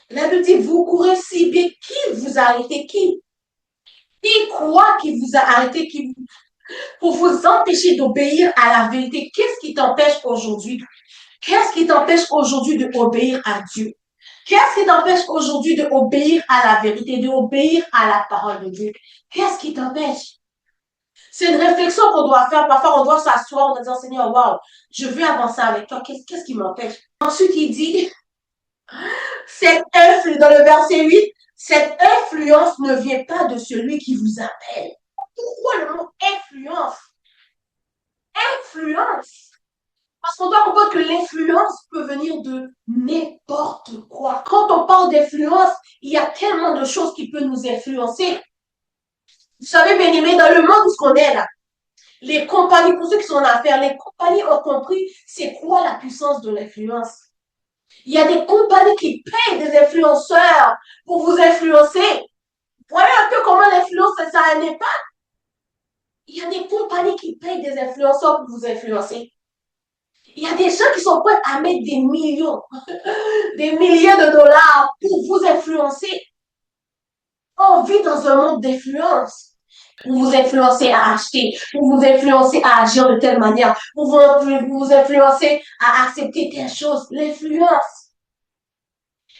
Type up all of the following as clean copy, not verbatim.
La Bible dit, vous courez si bien, qui vous a arrêté? Qui croit qui vous a arrêté? Pour vous empêcher d'obéir à la vérité? Qu'est-ce qui t'empêche aujourd'hui? Qu'est-ce qui t'empêche aujourd'hui d'obéir à Dieu? Qu'est-ce qui t'empêche aujourd'hui d'obéir à la vérité, d'obéir à la parole de Dieu? Qu'est-ce qui t'empêche? C'est une réflexion qu'on doit faire. Parfois, on doit s'asseoir, on doit dire, Seigneur, waouh, je veux avancer avec toi. Qu'est-ce qui m'empêche? Ensuite, il dit, cette influence, dans le verset 8, cette influence ne vient pas de celui qui vous appelle. Pourquoi le mot influence? Influence. Parce qu'on doit comprendre que l'influence peut venir de n'importe quoi. Quand on parle d'influence, il y a tellement de choses qui peuvent nous influencer. Vous savez, bien aimé, dans le monde où on est là, les compagnies, pour ceux qui sont en affaires, les compagnies ont compris c'est quoi la puissance de l'influence. Il y a des compagnies qui payent des influenceurs pour vous influencer. Vous voyez un peu comment l'influence, ça a un impact. Il y a des compagnies qui payent des influenceurs pour vous influencer. Il y a des gens qui sont prêts à mettre des millions, des milliers de dollars pour vous influencer. On vit dans un monde d'influence. Pour vous influencer à acheter, pour vous influencer à agir de telle manière, pour vous influencer à accepter telle chose. L'influence.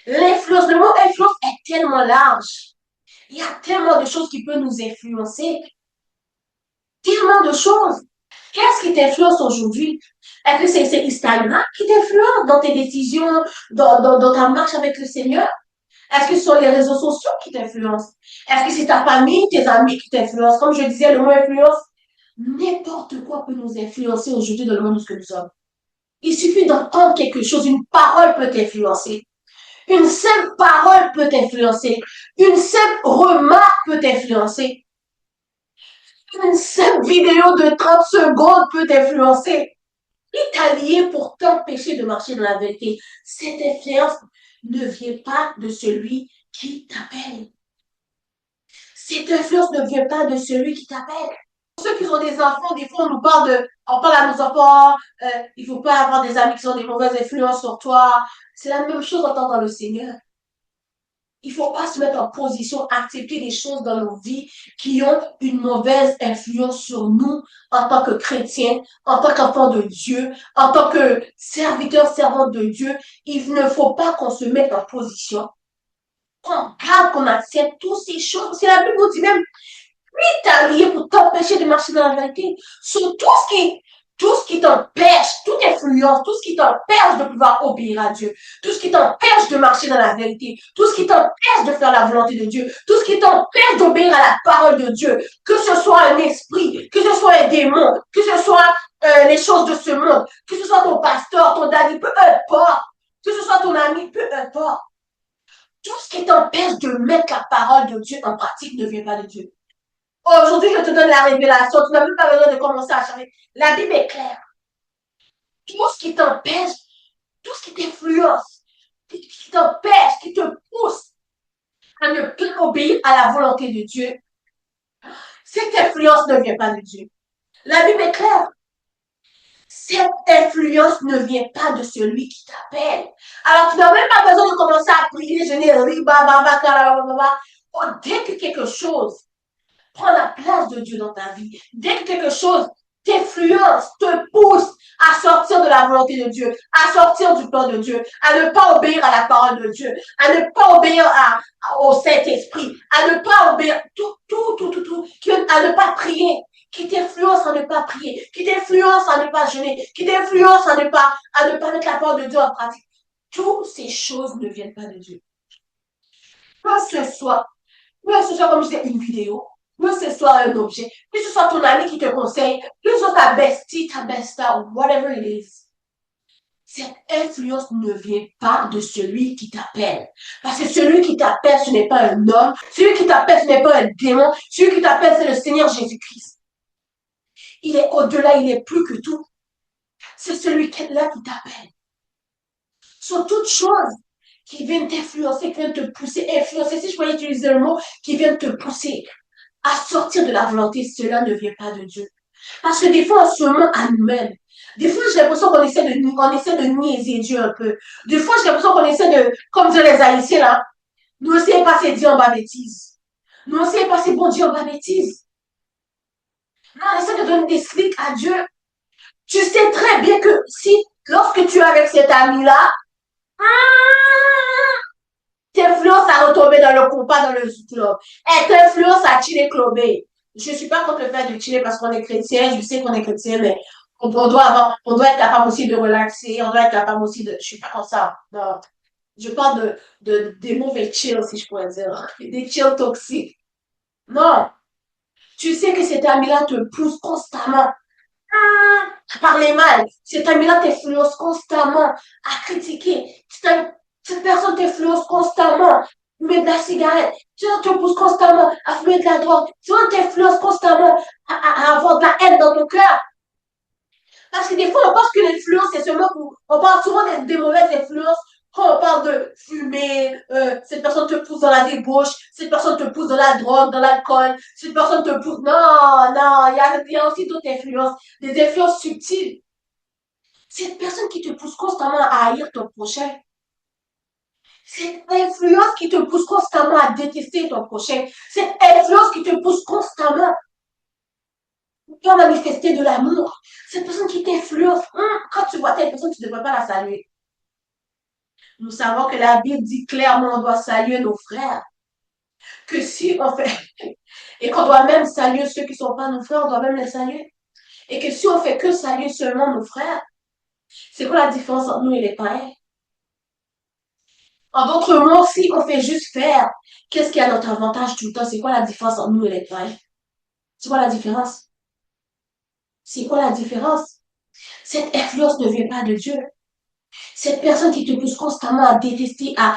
L'influence, le mot influence est tellement large. Il y a tellement de choses qui peuvent nous influencer. Tellement de choses. Qu'est-ce qui t'influence aujourd'hui? Est-ce que c'est Instagram qui t'influence dans tes décisions, dans ta marche avec le Seigneur? Est-ce que ce sont les réseaux sociaux qui t'influencent? Est-ce que c'est ta famille, tes amis qui t'influencent? Comme je disais, le mot influence, n'importe quoi peut nous influencer aujourd'hui dans le monde où nous sommes. Il suffit d'entendre quelque chose, une parole peut t'influencer. Une simple parole peut t'influencer. Une simple remarque peut t'influencer. Une simple vidéo de 30 secondes peut t'influencer. Il t'a lié pour t'empêcher de marcher dans la vérité. Cette influence ne vient pas de celui qui t'appelle. Cette influence ne vient pas de celui qui t'appelle. Pour ceux qui ont des enfants, des fois, on parle à nos enfants, il ne faut pas avoir des amis qui ont des mauvaises influences sur toi. C'est la même chose en tant dans le Seigneur. Il ne faut pas se mettre en position, accepter des choses dans nos vies qui ont une mauvaise influence sur nous en tant que chrétiens, en tant qu'enfants de Dieu, en tant que serviteurs, servantes de Dieu. Il ne faut pas qu'on se mette en position, qu'on garde, qu'on accepte toutes ces choses. C'est la Bible nous dit même, lui t'a lié pour t'empêcher de marcher dans la vérité. Sur tout ce qui t'empêche, toute influence, tout ce qui t'empêche de pouvoir obéir à Dieu, tout ce qui t'empêche de marcher dans la vérité, tout ce qui t'empêche de faire la volonté de Dieu, tout ce qui t'empêche d'obéir à la parole de Dieu, que ce soit un esprit, que ce soit un démon, que ce soit les choses de ce monde, que ce soit ton pasteur, ton daddy, peu importe, que ce soit ton ami, peu importe. Tout ce qui t'empêche de mettre la parole de Dieu en pratique ne vient pas de Dieu. Aujourd'hui, je te donne la révélation. Tu n'as même pas besoin de commencer à changer. La Bible est claire. Tout ce qui t'empêche, tout ce qui t'influence, tout ce qui t'empêche, qui te pousse à ne plus obéir à la volonté de Dieu, cette influence ne vient pas de Dieu. La Bible est claire. Cette influence ne vient pas de celui qui t'appelle. Alors, tu n'as même pas besoin de commencer à prier, jeûner, dès que quelque chose prends la place de Dieu dans ta vie. Dès que quelque chose t'influence, te pousse à sortir de la volonté de Dieu, à sortir du plan de Dieu, à ne pas obéir à la parole de Dieu, à ne pas obéir au Saint-Esprit, à ne pas obéir tout, à ne pas prier, qui t'influence à ne pas prier, qui t'influence à ne pas jeûner, qui t'influence à ne pas mettre la parole de Dieu en pratique. Toutes ces choses ne viennent pas de Dieu. Que ce soit comme je disais, une vidéo, que ce soit un objet, que ce soit ton ami qui te conseille, que ce soit ta bestie, ta besta, whatever it is. Cette influence ne vient pas de celui qui t'appelle. Parce que celui qui t'appelle, ce n'est pas un homme. Celui qui t'appelle, ce n'est pas un démon. Celui qui t'appelle, c'est le Seigneur Jésus-Christ. Il est au-delà, il est plus que tout. C'est celui-là qui t'appelle. Sur toute chose qui viennent t'influencer, qui viennent te pousser, influencer, si je pourrais utiliser le mot, qui viennent te pousser à sortir de la volonté, cela ne vient pas de Dieu. Parce que des fois, on se ment à nous-mêmes. Des fois, j'ai l'impression qu'on essaie de niaiser Dieu un peu. Des fois, j'ai l'impression qu'on essaie de, comme dire les Haïtiens là, nous essayons pas c'est Dieu en bas bêtise. Nous essayons pas c'est bon Dieu en bas bêtise. Non, on essaie de donner des slicks à Dieu. Tu sais très bien que si, lorsque tu es avec cet ami-là, t'influence à retomber dans le compas, dans le club. Elle t'influence à tirer clubé. Je ne suis pas contre le fait de tirer parce qu'on est chrétien, je sais qu'on est chrétien, mais on doit être capable aussi de relaxer, on doit être capable aussi de, je suis pas comme ça. Non. Je parle des mauvais chill, si je pourrais dire. Des chill toxiques. Non. Tu sais que cet ami-là te pousse constamment à parler mal. Cet ami-là t'influence constamment à critiquer. Cette personne t'influence constamment à fumer de la cigarette. Tu te pousse constamment à fumer de la drogue. Tu t'influence constamment à avoir de la haine dans ton cœur. Parce que des fois, on pense que l'influence, c'est seulement pour... On parle souvent des mauvaises influences quand on parle de fumer, cette personne te pousse dans la débauche, cette personne te pousse dans la drogue, dans l'alcool, cette personne te pousse... Non, non, il y a aussi d'autres influences, des influences subtiles. Cette personne qui te pousse constamment à haïr ton prochain. Cette influence qui te pousse constamment à détester ton prochain. Cette influence qui te pousse constamment à manifester de l'amour. Cette personne qui t'influence. Quand tu vois telle personne, tu ne devrais pas la saluer. Nous savons que la Bible dit clairement qu'on doit saluer nos frères. Que si on fait, et qu'on doit même saluer ceux qui ne sont pas nos frères, on doit même les saluer. Et que si on fait que saluer seulement nos frères, c'est quoi la différence entre nous et les païens? En d'autres mots, si on fait juste faire, qu'est-ce qui a notre avantage tout le temps? C'est quoi la différence entre nous et les païens? C'est quoi la différence? C'est quoi la différence? Cette influence ne vient pas de Dieu. Cette personne qui te pousse constamment à détester, à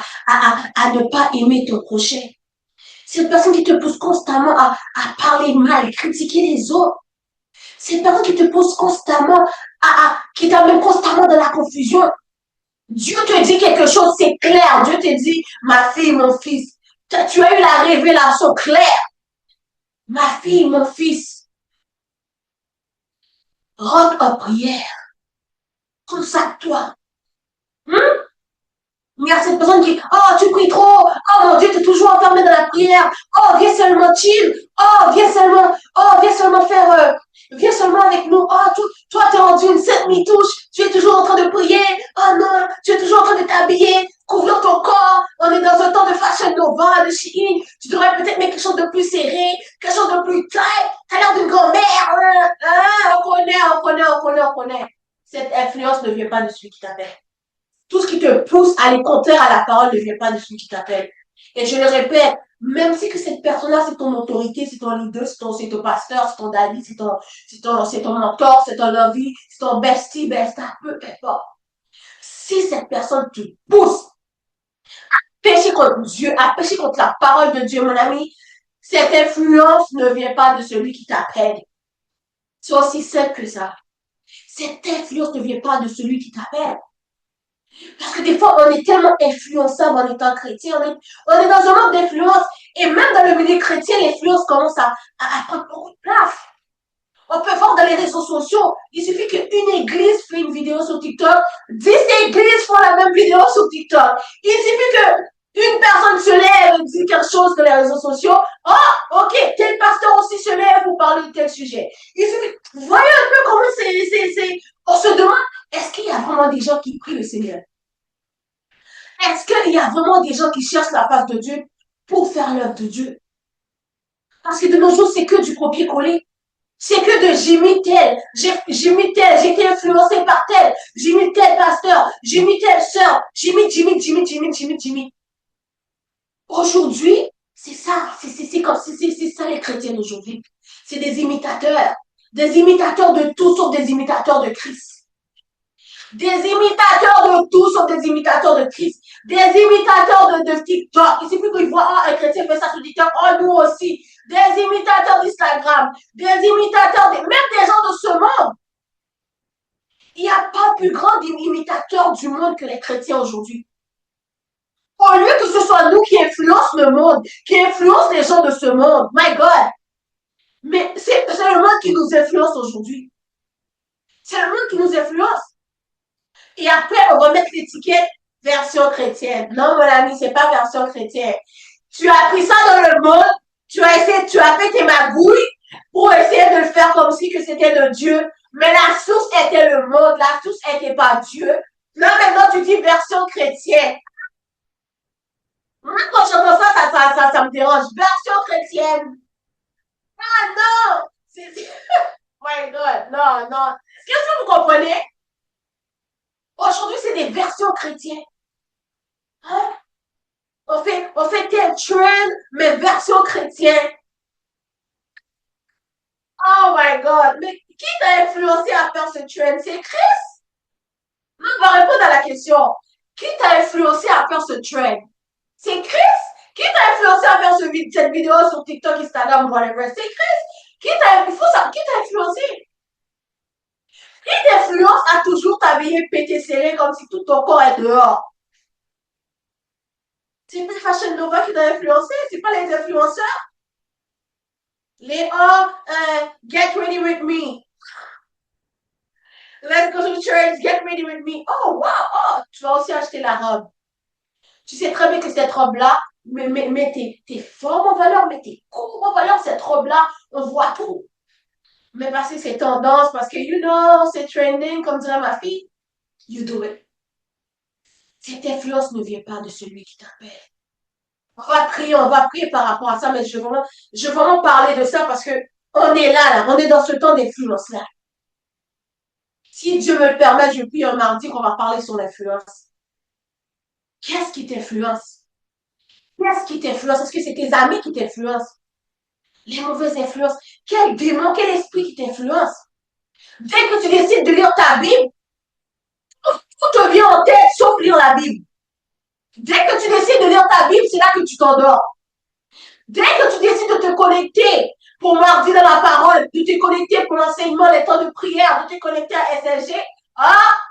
ne pas aimer ton prochain. Cette personne qui te pousse constamment à parler mal, critiquer les autres. Cette personne qui te pousse constamment qui t'amène constamment dans la confusion. Dieu te dit quelque chose, c'est clair. Dieu te dit, ma fille, mon fils, tu as eu la révélation claire. Ma fille, mon fils, rentre en prière. Consacre-toi. Il y a cette personne qui, oh, tu pries trop. Oh mon Dieu, tu es toujours enfermé dans la prière. Oh, viens seulement chill. Oh, viens seulement faire, viens seulement avec nous. Oh, toi, t'es rendu une sainte mitouche. Tu es toujours en train de prier. Oh non, tu es toujours en train de t'habiller, couvrir ton corps. On est dans un temps de Fashion Nova, de Shein. Tu devrais peut-être mettre quelque chose de plus serré, quelque chose de plus tight. T'as l'air d'une grand-mère. On connaît. Cette influence ne vient pas de celui qui t'appelle. Tout ce qui te pousse à aller contraire à la parole ne vient pas de celui qui t'appelle. Et je le répète, même si que cette personne-là, c'est ton autorité, c'est ton leader, c'est ton pasteur, c'est ton daddy, c'est ton mentor, c'est ton lovey, c'est ton bestie, besta, peu importe. Si cette personne te pousse à pécher contre Dieu, à pécher contre la parole de Dieu, mon ami, cette influence ne vient pas de celui qui t'appelle. C'est aussi simple que ça. Cette influence ne vient pas de celui qui t'appelle. Parce que des fois, on est tellement influençable en étant chrétien. On est dans un monde d'influence. Et même dans le milieu chrétien, l'influence commence à prendre beaucoup de place. On peut voir dans les réseaux sociaux, il suffit qu'une église fait une vidéo sur TikTok, 10 églises font la même vidéo sur TikTok. Il suffit qu'une personne se lève et dit quelque chose dans les réseaux sociaux. Oh, ok, tel pasteur aussi se lève pour parler de tel sujet. Il suffit, vous voyez un peu comment on se demande, est-ce qu'il y a vraiment des gens qui prient le Seigneur? Est-ce qu'il y a vraiment des gens qui cherchent la face de Dieu pour faire l'œuvre de Dieu? Parce que de nos jours, c'est que du copier-coller. C'est que de j'imite tel, j'imite tel, j'ai été influencé par tel, j'imite tel pasteur, j'imite telle sœur, j'imite. Aujourd'hui, c'est ça, c'est ça les chrétiens d'aujourd'hui. C'est des imitateurs de tout sauf des imitateurs de Christ. Des imitateurs de tout sauf des imitateurs de Christ. Des imitateurs de TikTok. Il suffit qu'ils voient, un chrétien fait ça sur TikTok, nous aussi. Des imitateurs d'Instagram. Des imitateurs, même des gens de ce monde. Il n'y a pas plus grand imitateur du monde que les chrétiens aujourd'hui. Au lieu que ce soit nous qui influençons le monde, qui influençons les gens de ce monde. My God. Mais c'est le monde qui nous influence aujourd'hui. C'est le monde qui nous influence. Et après, on va mettre l'étiquette version chrétienne. Non, mon ami, c'est pas version chrétienne. Tu as pris ça dans le monde, tu as fait tes magouilles pour essayer de le faire comme si que c'était de Dieu. Mais la source était le monde, la source était pas Dieu. Là, maintenant, tu dis version chrétienne. Moi, quand j'entends ça, ça me dérange. Version chrétienne. Ah non! My God, non, non. Est-ce que vous comprenez? Aujourd'hui, c'est des versions chrétiennes. Hein? On fait tel trend, mais version chrétienne. Oh my God. Mais qui t'a influencé à faire ce trend? C'est Christ? On va répondre à la question. Qui t'a influencé à faire ce trend? C'est Christ? Qui t'a influencé à faire cette vidéo sur TikTok, Instagram, whatever? C'est Christ? Qui t'a influencé? Qui t'influence à toujours t'habiller pété serré comme si tout ton corps est dehors? C'est pas Fashion Nova qui t'a influencé, c'est pas les influenceurs. Les get ready with me. Let's go to church, get ready with me. Oh, wow, oh, tu vas aussi acheter la robe. Tu sais très bien que cette robe-là, mais t'es forme en valeur, mais t'es court en valeur, cette robe-là, on voit tout. Mais parce que c'est tendance, parce que, you know, c'est trending, comme dirait ma fille, you do it. Cette influence ne vient pas de celui qui t'appelle. On va prier par rapport à ça, mais je veux vraiment parler de ça parce que on est là, on est dans ce temps d'influence-là. Si Dieu me le permet, je prie un mardi qu'on va parler sur l'influence. Qu'est-ce qui t'influence? Qu'est-ce qui t'influence? Est-ce que c'est tes amis qui t'influencent? Les mauvaises influences. Quel démon, quel esprit qui t'influence? Dès que tu décides de lire ta Bible, tout te vient en tête sauf lire la Bible. Dès que tu décides de lire ta Bible, c'est là que tu t'endors. Dès que tu décides de te connecter pour mardi dans la parole, de te connecter pour l'enseignement, les temps de prière, de te connecter à SLG,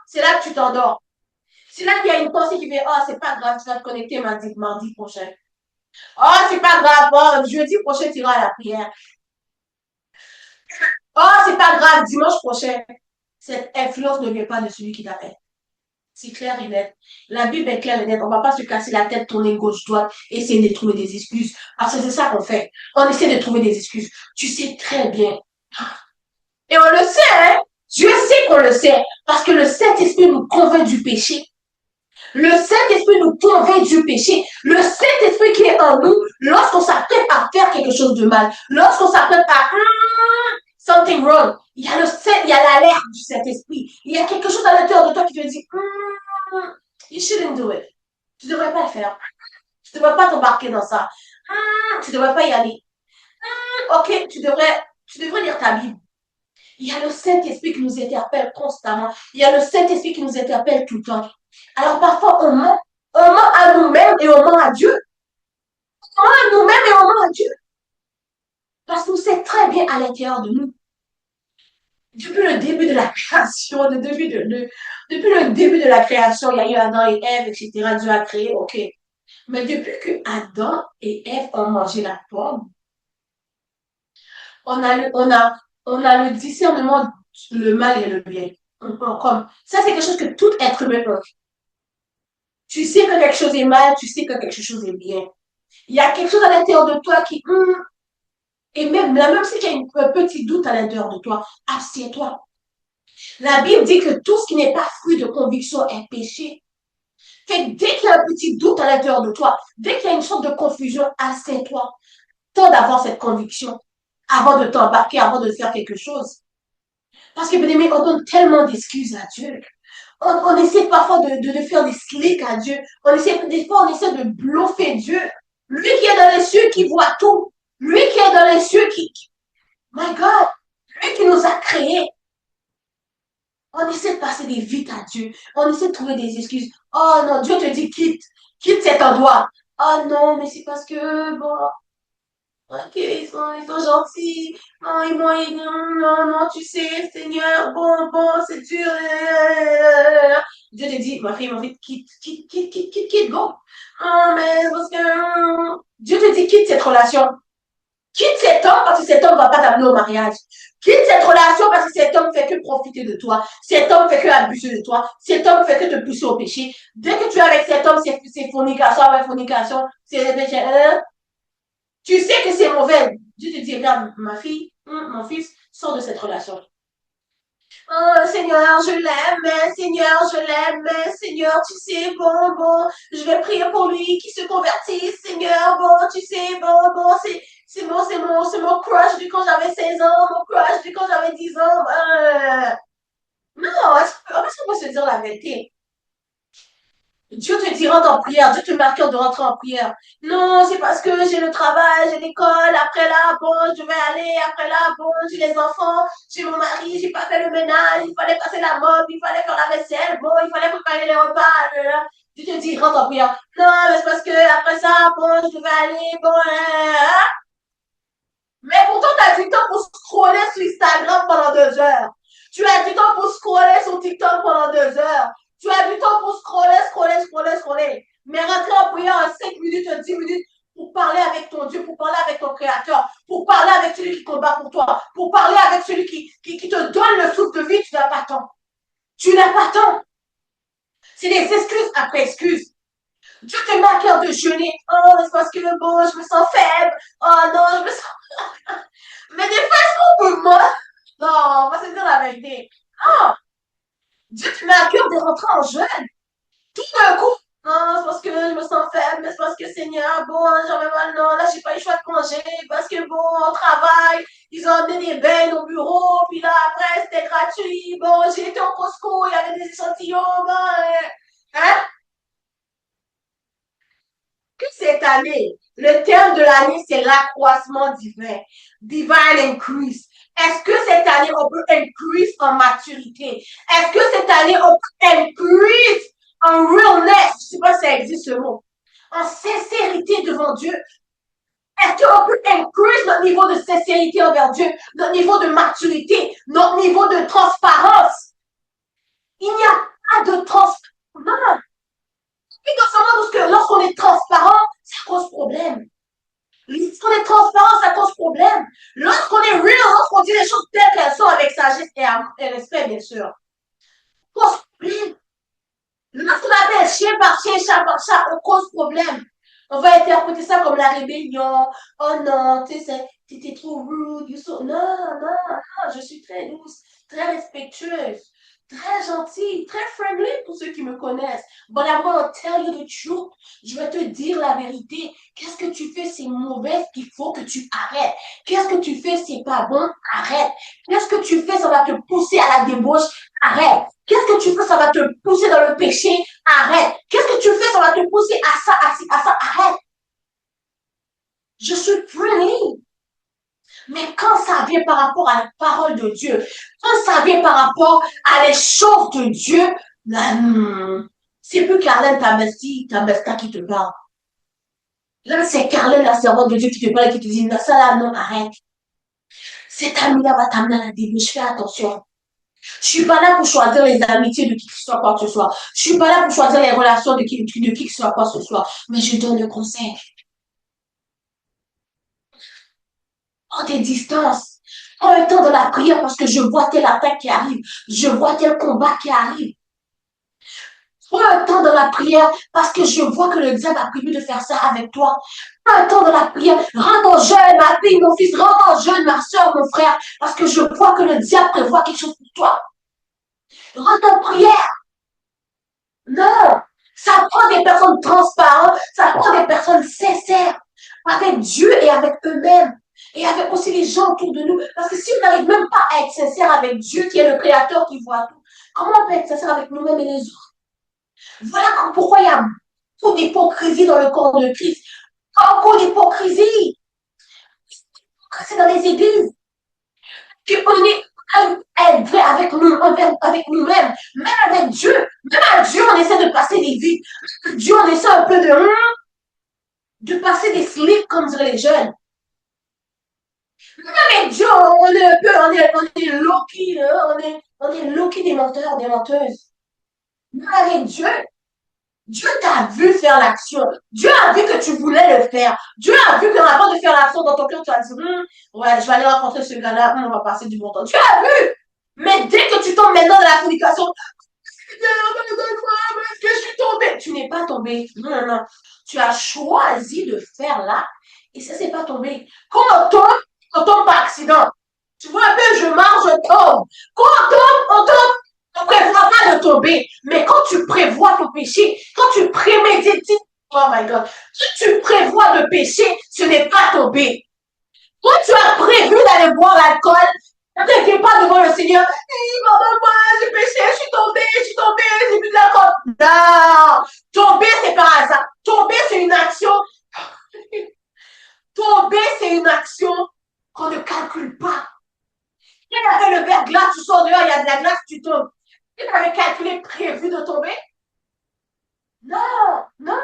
c'est là que tu t'endors. C'est là qu'il y a une pensée qui fait, c'est pas grave, tu vas te connecter mardi prochain. C'est pas grave, jeudi prochain, tu iras à la prière. C'est pas grave, dimanche prochain. Cette influence ne vient pas de celui qui t'appelle. C'est clair et net. La Bible est claire et nette. On ne va pas se casser la tête, tourner gauche-droite, essayer de trouver des excuses. Parce que c'est ça qu'on fait. On essaie de trouver des excuses. Tu sais très bien. Et on le sait, hein? Dieu sait qu'on le sait. Parce que le Saint-Esprit nous convainc du péché. Le Saint-Esprit nous convainc du péché. Le Saint-Esprit qui est en nous, lorsqu'on s'apprête à faire quelque chose de mal, lorsqu'on s'apprête à something wrong, il y a l'alerte du Saint-Esprit. Il y a quelque chose à l'intérieur de toi qui te dit you shouldn't do it. Tu ne devrais pas le faire. Tu ne devrais pas t'embarquer dans ça. Tu ne devrais pas y aller. Ok, tu devrais lire ta Bible. Il y a le Saint-Esprit qui nous interpelle constamment. Il y a le Saint-Esprit qui nous interpelle tout le temps. Alors parfois, on ment à nous-mêmes et on ment à Dieu. On ment à nous-mêmes et on ment à Dieu. Parce qu'on sait très bien à l'intérieur de nous. Depuis le début de la création, depuis le début de la création, il y a eu Adam et Ève, etc. Dieu a créé, ok. Mais depuis que Adam et Ève ont mangé la pomme, on a le discernement, le mal et le bien. Comme, ça, c'est quelque chose que tout être humain a. Tu sais que quelque chose est mal, tu sais que quelque chose est bien. Il y a quelque chose à l'intérieur de toi qui, et même si tu as un petit doute à l'intérieur de toi, assieds-toi. La Bible dit que tout ce qui n'est pas fruit de conviction est péché. Fait que dès qu'il y a un petit doute à l'intérieur de toi, dès qu'il y a une sorte de confusion, assieds-toi. Tant d'avoir cette conviction avant de t'embarquer, avant de faire quelque chose. Parce que, bien aimé, on donne tellement d'excuses à Dieu. On essaie parfois de faire des slicks à Dieu. Des fois, on essaie de bluffer Dieu. Lui qui est dans les cieux, qui voit tout. Lui qui est dans les cieux, my God, lui qui nous a créés. On essaie de passer des vites à Dieu. On essaie de trouver des excuses. Oh non, Dieu te dit quitte cet endroit. Oh non, mais c'est parce que, bon, ok, ils sont gentils. Non, non, tu sais, Seigneur, bon, c'est dur. Dieu te dit, ma fille, quitte, go. Oh, mais parce que, Dieu te dit, quitte cette relation. Quitte cet homme parce que cet homme ne va pas t'amener au mariage. Quitte cette relation parce que cet homme fait que profiter de toi. Cet homme fait que abuser de toi. Cet homme fait que te pousser au péché. Dès que tu es avec cet homme, c'est fornication avec fornication. C'est péché. Tu sais que c'est mauvais. Dieu te dit, regarde, ma fille, mon fils, sors de cette relation. Oh, Seigneur, je l'aime, Seigneur, je l'aime, Seigneur, tu sais, bon, je vais prier pour lui, qu'il se convertisse, Seigneur, bon, tu sais, bon, c'est mon crush du quand j'avais 16 ans, mon crush du quand j'avais 10 ans. Non, est-ce qu'on peut se dire la vérité? Dieu te dit rentre en prière, Dieu te marque de rentrer en prière. Non, c'est parce que j'ai le travail, j'ai l'école, après là, bon, je vais aller, après là, bon, j'ai les enfants, j'ai mon mari, j'ai pas fait le ménage, il fallait passer la mode, il fallait faire la vaisselle, bon, il fallait préparer les repas. Dieu te dit rentre en prière. Non, mais c'est parce que après ça, bon, je vais aller, bon, mais pourtant, tu as du temps pour scroller sur Instagram pendant 2 heures. Tu as du temps pour scroller sur TikTok pendant 2 heures. Tu as du temps pour scroller. Mais rentrer en prière en 5 minutes, 10 minutes pour parler avec ton Dieu, pour parler avec ton Créateur, pour parler avec celui qui combat pour toi, pour parler avec celui qui te donne le souffle de vie, tu n'as pas temps. Tu n'as pas temps. C'est des excuses après excuses. Dieu te met à cœur de jeûner. Oh, c'est parce que bon, je me sens faible. Oh non, je me sens. Mais des fois, est-ce qu'on peut mort? Non, on va se dire la vérité. Ah, Dieu te met à cœur de rentrer en jeûne. Tout d'un coup. Non, c'est parce que je me sens faible, mais c'est parce que Seigneur, bon, j'avais mal, non, là, j'ai pas eu le choix de congé, parce que bon, on travaille, ils ont amené des bains au bureau, puis là, après, c'était gratuit, bon, j'ai été au Costco, il y avait des échantillons, bon, hein? Que cette année, le thème de l'année, c'est l'accroissement divin. Divine increase. Est-ce que cette année, on peut increase en maturité? Est-ce que cette année, on peut increase en realness? Je ne sais pas si ça existe ce mot. En sincérité devant Dieu. Est-ce qu'on peut increase notre niveau de sincérité envers Dieu, notre niveau de maturité, notre niveau de transparence? Il n'y a pas de transparence. Non. Et dans ce monde, lorsqu'on est transparent, ça cause problème. Lorsqu'on est transparent, ça cause problème. Lorsqu'on est real, lorsqu'on dit les choses telles qu'elles sont avec sagesse et respect, bien sûr, ça cause problème. Lorsqu'on appelle chien par chien, chat par chat, on cause problème. On va interpréter ça comme la rébellion. Oh non, tu sais, t'étais trop rude. Non, je suis très douce, très respectueuse, très gentille, très friendly pour ceux qui me connaissent. But I'm gonna tell you the truth. Je vais te dire la vérité. Qu'est-ce que tu fais, c'est mauvais, il faut que tu arrêtes. Qu'est-ce que tu fais, c'est pas bon, arrête. Qu'est-ce que tu fais, ça va te pousser à la débauche, arrête. Qu'est-ce que tu fais, ça va te pousser dans le péché, arrête. Qu'est-ce que tu fais, ça va te pousser à ça, à ça, arrête. Je suis friendly. Mais quand ça vient par rapport à la parole de Dieu, quand ça vient par rapport à les choses de Dieu, là, c'est plus Carlin Tabesta qui te parle. Là, c'est Carlin, la servante de Dieu, qui te parle et qui te dit, non, ça là, non, arrête. Cette amie-là va t'amener à la débauche, fais attention. Je suis pas là pour choisir les amitiés de qui que ce soit, quoi que ce soit. Je suis pas là pour choisir les relations de qui que ce soit, quoi que ce soit. Mais je donne le conseil. Prends tes distances. Prends le temps de la prière parce que je vois telle attaque qui arrive. Je vois tel combat qui arrive. Prends un temps dans la prière parce que je vois que le diable a prévu de faire ça avec toi. Prends un temps dans la prière. Rentre en jeûne, ma fille, mon fils. Rentre en jeûne, ma soeur, mon frère. Parce que je vois que le diable prévoit quelque chose pour toi. Rentre en prière. Non. Ça prend des personnes transparentes. Ça prend des personnes sincères. Avec Dieu et avec eux-mêmes. Et avec aussi les gens autour de nous. Parce que si on n'arrive même pas à être sincère avec Dieu, qui est le Créateur qui voit tout, comment on peut être sincère avec nous-mêmes et les autres? Voilà pourquoi il y a beaucoup d'hypocrisie dans le corps de Christ. Beaucoup d'hypocrisie. C'est dans les églises. On est vrai avec nous, avec nous-mêmes, même avec Dieu. Même à Dieu, on essaie de passer des vies. Dieu, on essaie un peu de passer des slips, comme diraient les jeunes. Même avec Dieu, on est un peu, on est low-key, on est low-key des menteurs, des menteuses. Même avec Dieu, Dieu t'a vu faire l'action. Dieu a vu que tu voulais faire. Dieu a vu qu'en avant de faire l'action dans ton cœur, tu as dit, ouais, je vais aller rencontrer ce gars-là, on va passer du bon temps. Dieu a vu. Mais dès que tu tombes maintenant dans la fornication, est-ce que je suis tombée? Tu n'es pas tombée. Non, non, non. Tu as choisi de faire là et ça, c'est pas tombé. Quand on tombe par accident. Tu vois un peu, je marche, je tombe. Quand on tombe, on ne prévoit pas de tomber. Mais quand tu prévois ton péché, quand tu prémédites, oh my God, si tu prévois de pécher, ce n'est pas tomber. Quand tu as prévu d'aller boire l'alcool, ne t'inquiète pas devant le Seigneur. Pardonne-moi, j'ai péché, je suis tombé, j'ai bu de l'alcool. Non! Tomber, c'est par hasard. Tomber, c'est une action. Tomber, c'est une action qu'on ne calcule pas. Quand il y avait le verre glace, tu sors dehors, il y a de la glace, tu tombes. Tu avais calculé, prévu de tomber? Non, non.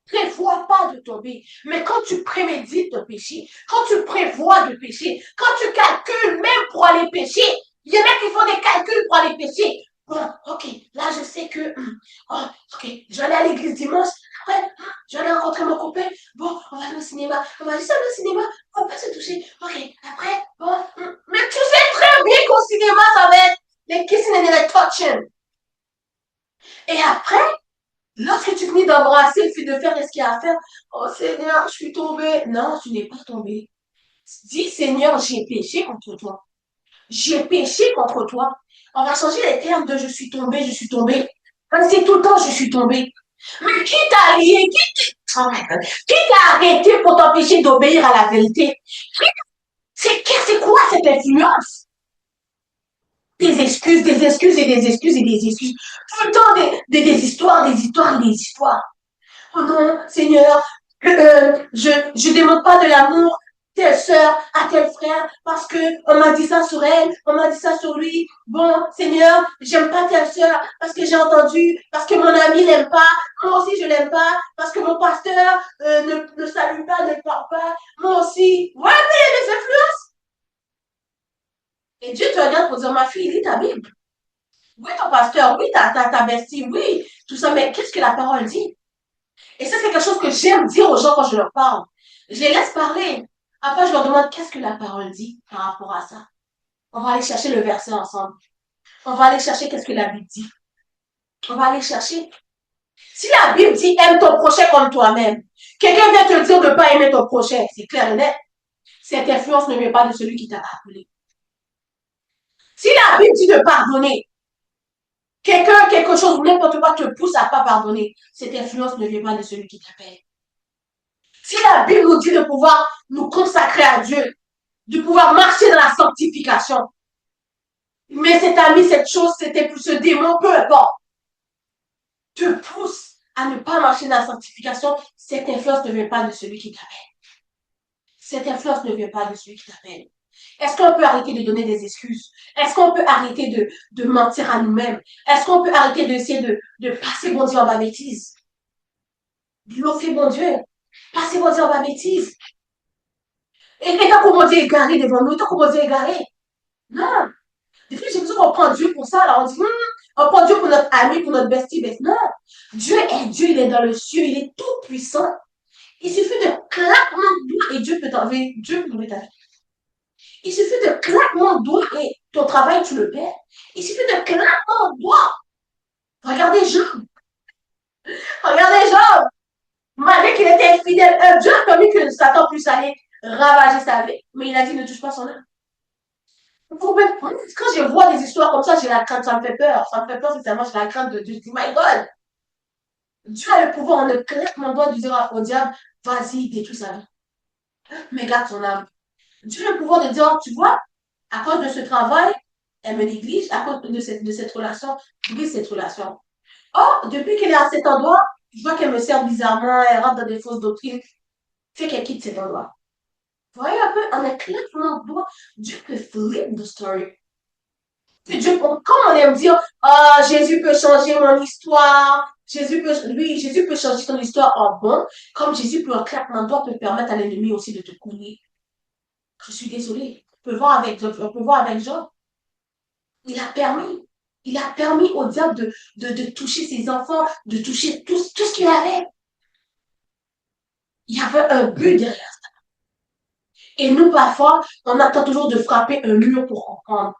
Prévois pas de tomber. Mais quand tu prémédites de pécher, quand tu prévois de pécher, quand tu calcules même pour aller pécher, il y en a qui font des calculs pour aller pécher. Bon, ok, là je sais que, oh, ok, je vais aller à l'église dimanche, après, je vais aller rencontrer mon copain, bon, on va aller au cinéma, on va aller seul au cinéma, on va pas se toucher, ok, après, bon, mais tu sais très bien qu'au cinéma, ça va être les kissing and les touching. Et après, lorsque tu finis d'embrasser, puis de faire ce qu'il y a à faire, oh Seigneur, je suis tombée. Non, tu n'es pas tombée. Dis Seigneur, j'ai péché contre toi. J'ai péché contre toi. On va changer les termes de je suis tombée, je suis tombée. C'est tout le temps je suis tombée. Mais qui t'a lié? Oh my God. Qui t'a arrêté pour t'empêcher d'obéir à la vérité? C'est quoi cette influence? Des excuses, des excuses et des excuses et des excuses. Tout le temps des histoires, des histoires et des histoires. Oh non, Seigneur, je ne demande pas de l'amour telle sœur à tel frère parce que on m'a dit ça sur elle, on m'a dit ça sur lui. Bon, Seigneur, j'aime pas telle sœur parce que j'ai entendu, parce que mon ami l'aime pas, moi aussi je l'aime pas, parce que mon pasteur ne salue pas, ne parle pas, moi aussi. Ouais, mais il y a des influences. Et Dieu te regarde pour dire, ma fille, lis ta Bible. Oui, ton pasteur, oui, ta bestie, oui, tout ça, mais qu'est-ce que la parole dit? Et ça, c'est quelque chose que j'aime dire aux gens quand je leur parle. Je les laisse parler. Après, je leur demande qu'est-ce que la parole dit par rapport à ça. On va aller chercher le verset ensemble. On va aller chercher qu'est-ce que la Bible dit. On va aller chercher. Si la Bible dit aime ton prochain comme toi-même, quelqu'un vient te dire de ne pas aimer ton prochain, c'est clair et net. Cette influence ne vient pas de celui qui t'a appelé. Si la Bible dit de pardonner, quelqu'un, quelque chose, n'importe quoi te pousse à ne pas pardonner, cette influence ne vient pas de celui qui t'appelle. Si la Bible nous dit de pouvoir nous consacrer à Dieu, de pouvoir marcher dans la sanctification, mais cet ami, cette chose, c'était pour ce démon, peu importe, te pousse à ne pas marcher dans la sanctification, cette influence ne vient pas de celui qui t'appelle. Cette influence ne vient pas de celui qui t'appelle. Est-ce qu'on peut arrêter de donner des excuses? Est-ce qu'on peut arrêter de mentir à nous-mêmes? Est-ce qu'on peut arrêter d'essayer de passer bon Dieu en bas bêtise? Glorifier bon Dieu. Passer bon Dieu en bas bêtise. Et tant qu'on bon Dieu est égaré devant nous, tant qu'on bon Dieu est égaré. Non. Des fois, j'ai l'impression qu'on prend Dieu pour ça. Alors on dit, on prend Dieu pour notre ami, pour notre bestie. Mais non. Dieu est Dieu, il est dans le ciel, il est tout puissant. Il suffit de claquement de doigts et Dieu peut t'enlever. Dieu peut t'enlever ta vie. Il suffit de claquement de doigts et ton travail, tu le perds. Il suffit de claquement de doigts. Regardez Job. Regardez Job. Malgré qu'il était fidèle, Dieu a permis que Satan puisse aller ravager sa vie. Mais il a dit ne touche pas son âme. Quand je vois des histoires comme ça, j'ai la crainte, ça me fait peur. Ça me fait peur, sincèrement, j'ai la crainte de Dieu. Je dis, my God, Dieu a le pouvoir, on ne claque mon doigt de dire au diable, vas-y, détruis sa vie. Mais garde son âme. Dieu a le pouvoir de dire, tu vois, à cause de ce travail, elle me néglige, à cause de cette relation, brise cette relation. Or, depuis qu'elle est à cet endroit, je vois qu'elle me sert bizarrement, elle rentre dans des fausses doctrines, fait qu'elle quitte cet endroit. Vous voyez un peu, en un claquement de doigt, Dieu peut flip the story. Dieu, comme on aime dire, ah, Jésus peut changer mon histoire, Jésus peut changer ton histoire en bon, comme Jésus peut un claquement de doigts peut permettre à l'ennemi aussi de te couler. Je suis désolée. On peut voir avec Job. Il a permis. Il a permis au diable de toucher ses enfants, de toucher tout ce qu'il avait. Il y avait un but derrière. Et nous, parfois, on attend toujours de frapper un mur pour comprendre.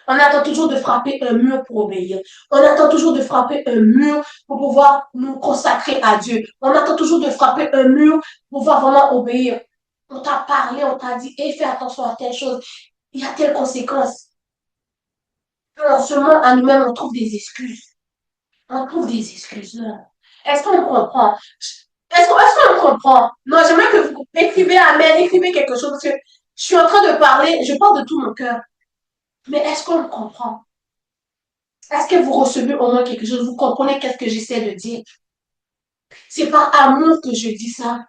On attend toujours de frapper un mur pour obéir. On attend toujours de frapper un mur pour pouvoir nous consacrer à Dieu. On attend toujours de frapper un mur pour pouvoir vraiment obéir. On t'a parlé, on t'a dit, fais attention à telle chose. Il y a telle conséquence. Non seulement à nous-mêmes, on trouve des excuses. On trouve des excuses. Est-ce qu'on comprend? Est-ce qu'on comprend? Non, j'aimerais que vous écrivez Amen, écrivez quelque chose parce que je suis en train de parler, je parle de tout mon cœur. Mais est-ce qu'on comprend? Est-ce que vous recevez au moins quelque chose? Vous comprenez qu'est-ce que j'essaie de dire? C'est par amour que je dis ça.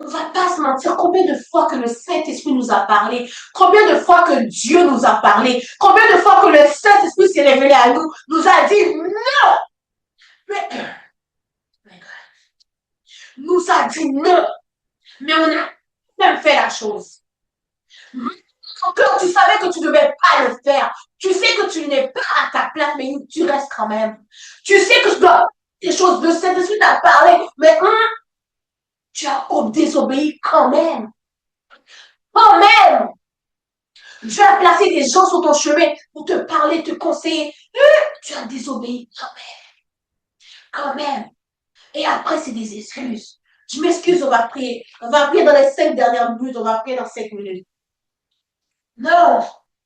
On va pas se mentir. Combien de fois que le Saint-Esprit nous a parlé? Combien de fois que Dieu nous a parlé? Combien de fois que le Saint-Esprit s'est révélé à nous, nous a dit non? Mais, nous a dit non. Mais on a même fait la chose. Quand tu savais que tu ne devais pas le faire, tu sais que tu n'es pas à ta place, mais tu restes quand même. Tu sais que tu dois des choses, le Saint-Esprit t'a parlé, mais tu as désobéi quand même. Quand même! Dieu a placé des gens sur ton chemin pour te parler, te conseiller. Tu as désobéi quand même. Quand même. Et après, c'est des excuses. Je m'excuse, on va prier. On va prier dans les 5 dernières minutes, on va prier dans 5 minutes. Non!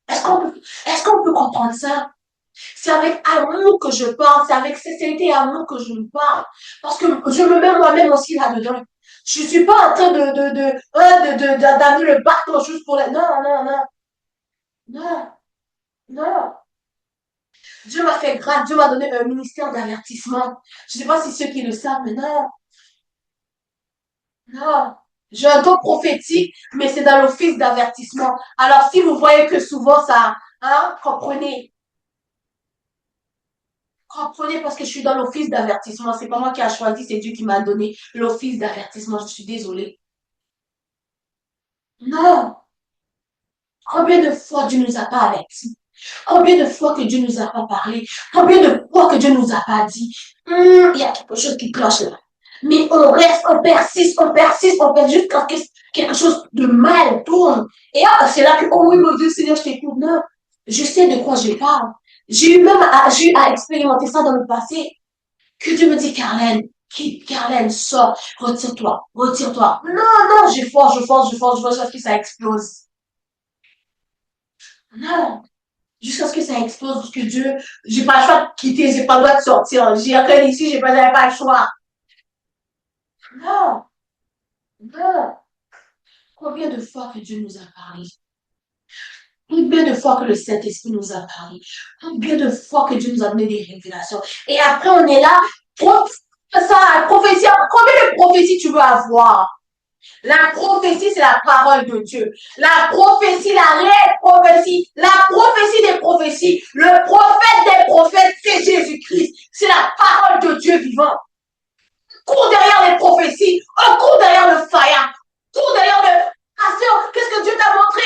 Est-ce qu'on peut comprendre ça? C'est avec amour que je parle, c'est avec sincérité et amour que je me parle. Parce que je me mets moi-même aussi là-dedans. Je suis pas en train d'amener le bâton juste pour les... Non, non, non, non, non. Dieu m'a fait grâce, Dieu m'a donné un ministère d'avertissement. Je ne sais pas si ceux qui le savent, mais non, non. J'ai un don prophétique, mais c'est dans l'office d'avertissement. Alors, si vous voyez que souvent ça, comprenez. Comprenez parce que je suis dans l'office d'avertissement. C'est pas moi qui a choisi, c'est Dieu qui m'a donné l'office d'avertissement. Je suis désolée. Non. Combien de fois Dieu nous a pas avertis? Combien de fois que Dieu nous a pas parlé? Combien de fois que Dieu nous a pas dit? Il y a quelque chose qui cloche là. Mais on reste, on persiste jusqu'à ce que quelque chose de mal tourne. Et c'est là que, oh oui, mon Dieu, Seigneur, je t'écoute. Non. Je sais de quoi je parle. J'ai eu à expérimenter ça dans le passé. Que Dieu me dit, Carlène, quitte, Carlène, sors, retire-toi, retire-toi. Non, non, je force, jusqu'à ce que ça explose. Non, jusqu'à ce que ça explose, parce que Dieu, j'ai pas le choix de quitter, j'ai pas le droit de sortir. J'ai rien ici, j'avais pas le choix. Non, non. Combien de fois que Dieu nous a parlé? Combien de fois que le Saint-Esprit nous a parlé? Combien de fois que Dieu nous a donné des révélations? Et après, on est là, ça, prophétie, combien de prophéties tu veux avoir? La prophétie, c'est la parole de Dieu. La prophétie, la réelle prophétie, la prophétie des prophéties, le prophète des prophètes, c'est Jésus-Christ. C'est la parole de Dieu vivant. On court derrière les prophéties, on court derrière le fire, on court derrière le pasteur, qu'est-ce que Dieu t'a montré?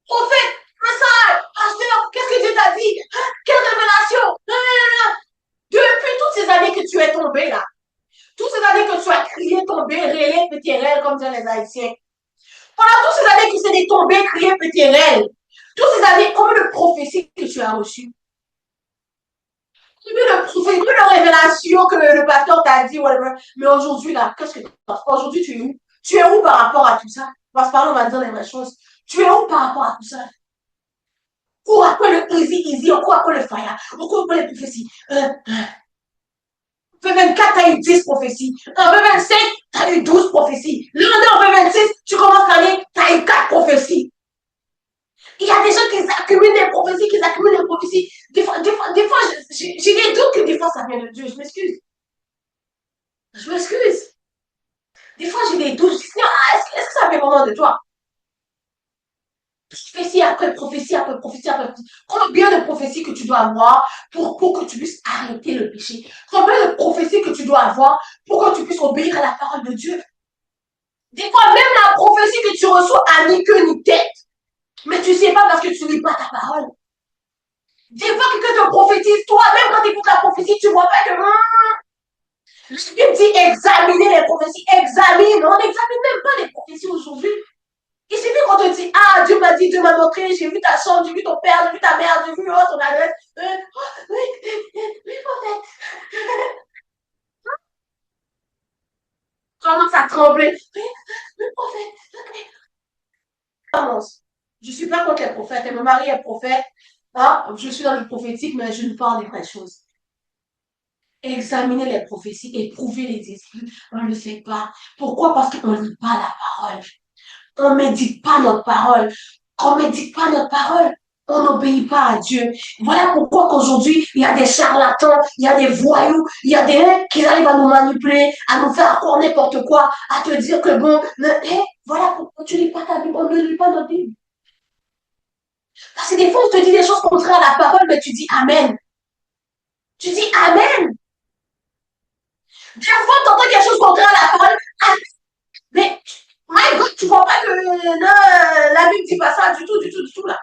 Prophète, message, pasteur, qu'est-ce que Dieu t'a dit? Quelle révélation? Depuis toutes ces années que tu es tombé là, toutes ces années que tu as crié, tombé, rêvé, pétérel, comme disent les Haïtiens. Pendant toutes ces années que c'est des tombés, crié, pétérel. Toutes ces années, combien de prophéties que tu as reçues? Combien de prophéties, combien de révélations que le pasteur t'a dit, whatever. Mais aujourd'hui, là, qu'est-ce que tu penses? Aujourd'hui, tu es où? Tu es où par rapport à tout ça? On va se parler, on va dire les vraies choses. Tu es où par rapport à tout ça? On court après le easy, on court après le fire, on court après les prophéties. 24, tu as eu 10 prophéties. En 25, tu as eu 12 prophéties. L'année en 26, tu commences l'année, tu as eu 4 prophéties. Il y a des gens qui accumulent des prophéties, qui accumulent des prophéties. Des fois j'ai des doutes que des fois ça vient de Dieu. Je m'excuse. Je m'excuse. Des fois j'ai des doutes. Je dis, est-ce que ça vient vraiment de toi? Prophétie après prophétie après prophétie après prophétie. Combien de prophéties que tu dois avoir pour que tu puisses arrêter le péché? Combien de prophéties que tu dois avoir pour que tu puisses obéir à la parole de Dieu? Des fois, même la prophétie que tu reçois a ni queue ni tête. Mais tu ne sais pas parce que tu ne lis pas ta parole. Des fois, quelqu'un te prophétise, toi, même quand tu écoutes la prophétie, tu ne vois pas que La Bible dit examiner les prophéties. Examine. On n'examine même pas les prophéties aujourd'hui. Il suffit qu'on te dit, ah, Dieu m'a dit, Dieu m'a montré, j'ai vu ta chambre, j'ai vu ton père, j'ai vu ta mère, j'ai vu ton adresse. Oui, oui, prophète. Commence à trembler. Oui, prophète. Commence. Je ne suis pas contre les prophètes. Et mon mari est prophète. Ah, je suis dans le prophétique, mais je ne parle des vraies choses. Examiner les prophéties, éprouver les esprits, on ne le fait pas. Pourquoi? Parce qu'on ne lit pas la parole. On ne médite pas notre parole. Quand on ne médite pas notre parole, on n'obéit pas à Dieu. Voilà pourquoi qu'aujourd'hui, il y a des charlatans, il y a des voyous, il y a des gens qui arrivent à nous manipuler, à nous faire croire n'importe quoi, à te dire que bon, voilà pourquoi tu ne lis pas ta Bible, on ne lit pas notre Bible. Parce que des fois, on te dit des choses contraires à la parole, mais tu dis Amen. Tu dis Amen. Des fois, tu entends quelque chose contraire à la parole, mais my God, tu ne vois pas que la Bible ne dit pas ça du tout, du tout, du tout là.